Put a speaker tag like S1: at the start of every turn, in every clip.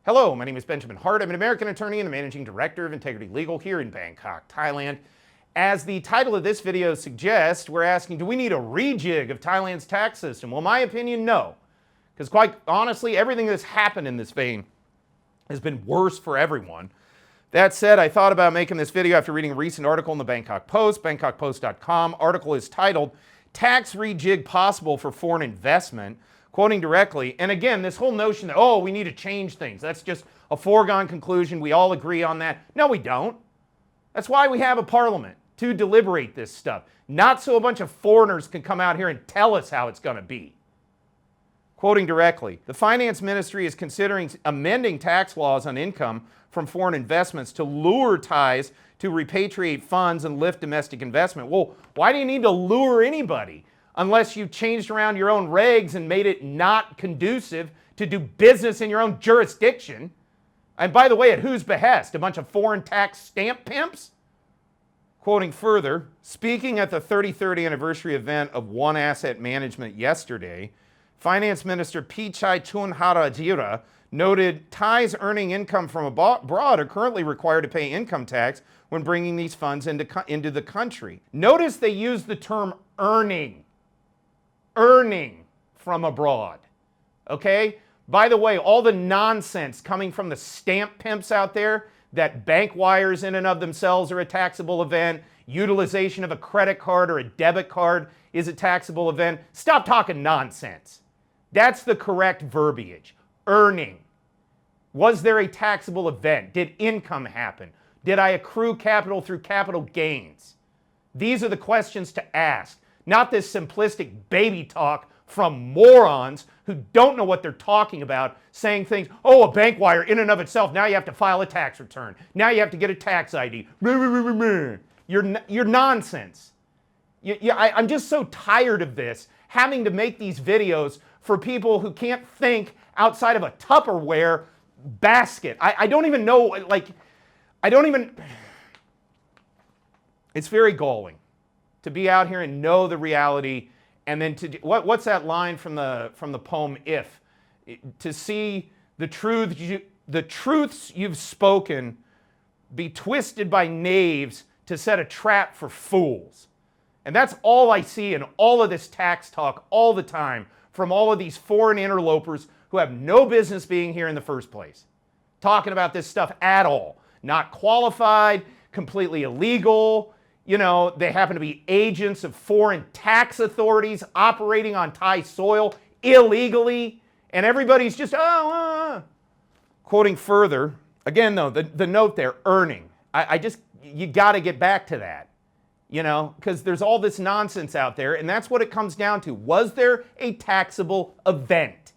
S1: Hello, my name is Benjamin Hart. I'm an American attorney and the managing director of Integrity Legal here in Bangkok, Thailand. As the title of this video suggests, we're asking, do we need a rejig of Thailand's tax system? Well, my opinion, no. Because quite honestly, everything that's happened in this vein has been worse for everyone. That said, I thought about making this video after reading a recent article in the Bangkok Post, bangkokpost.com. Article is titled, Tax Rejig Possible for Foreign Investment. Quoting directly, and again, this whole notion that, oh, we need to change things, that's just a foregone conclusion. We all agree on that. No, we don't. That's why we have a parliament, to deliberate this stuff. Not so a bunch of foreigners can come out here and tell us how it's going to be. Quoting directly, the finance ministry is considering amending tax laws on income from foreign investments to lure Thais to repatriate funds and lift domestic investment. Well, why do you need to lure anybody? Unless you changed around your own regs and made it not conducive to do business in your own jurisdiction. And by the way, at whose behest? A bunch of foreign tax stamp pimps? Quoting further, speaking at the 33rd anniversary event of One Asset Management yesterday, Finance Minister Pichai Chunharajira noted Thais earning income from abroad are currently required to pay income tax when bringing these funds into the country. Notice they use the term earning from abroad, okay? By the way, all the nonsense coming from the stamp pimps out there, that bank wires in and of themselves are a taxable event, utilization of a credit card or a debit card is a taxable event. Stop talking nonsense. That's the correct verbiage. Earning. Was there a taxable event? Did income happen? Did I accrue capital through capital gains? These are the questions to ask. Not this simplistic baby talk from morons who don't know what they're talking about, saying things, oh, a bank wire in and of itself, now you have to file a tax return. Now you have to get a tax ID. You're nonsense. I'm just so tired of this, having to make these videos for people who can't think outside of a Tupperware basket. I don't even know, it's very galling to be out here and know the reality, and then to what's that line from the poem If? To see the truths you've spoken be twisted by knaves to set a trap for fools. And that's all I see in all of this tax talk all the time from all of these foreign interlopers who have no business being here in the first place. Talking about this stuff at all. Not qualified, completely illegal. You know, they happen to be agents of foreign tax authorities operating on Thai soil illegally, and everybody's just, Quoting further, again though, the note there, earning. You got to get back to that, you know, because there's all this nonsense out there, and that's what it comes down to. Was there a taxable event?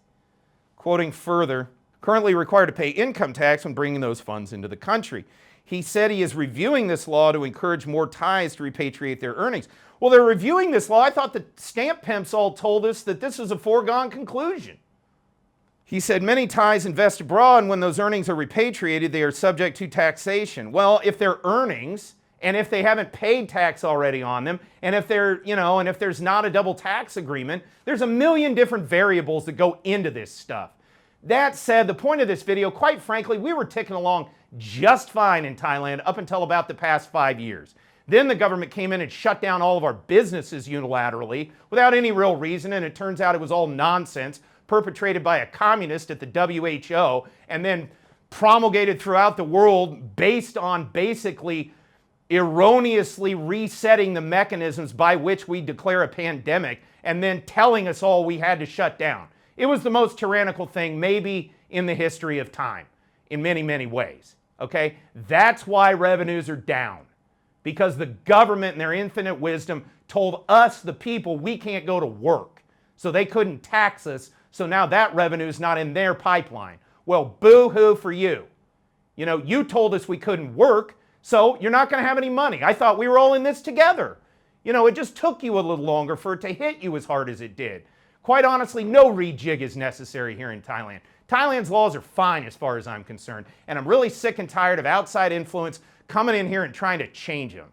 S1: Quoting further, currently required to pay income tax when bringing those funds into the country. He said he is reviewing this law to encourage more Thais to repatriate their earnings. Well, they're reviewing this law. I thought the stamp pimps all told us that this was a foregone conclusion. He said many Thais invest abroad, and when those earnings are repatriated, they are subject to taxation. Well, if they're earnings, and if they haven't paid tax already on them, and if they're, and if there's not a double tax agreement, there's a million different variables that go into this stuff. That said, the point of this video, quite frankly, we were ticking along just fine in Thailand up until about the past 5 years. Then the government came in and shut down all of our businesses unilaterally without any real reason, and it turns out it was all nonsense perpetrated by a communist at the WHO and then promulgated throughout the world based on basically erroneously resetting the mechanisms by which we declare a pandemic and then telling us all we had to shut down. It was the most tyrannical thing maybe in the history of time in many, many ways. Okay? That's why revenues are down. Because the government in their infinite wisdom told us, the people, we can't go to work. So they couldn't tax us. So now that revenue is not in their pipeline. Well, boo-hoo for you. You know, you told us we couldn't work, so you're not going to have any money. I thought we were all in this together. You know, it just took you a little longer for it to hit you as hard as it did. Quite honestly, no rejig is necessary here in Thailand. Thailand's laws are fine as far as I'm concerned, and I'm really sick and tired of outside influence coming in here and trying to change them.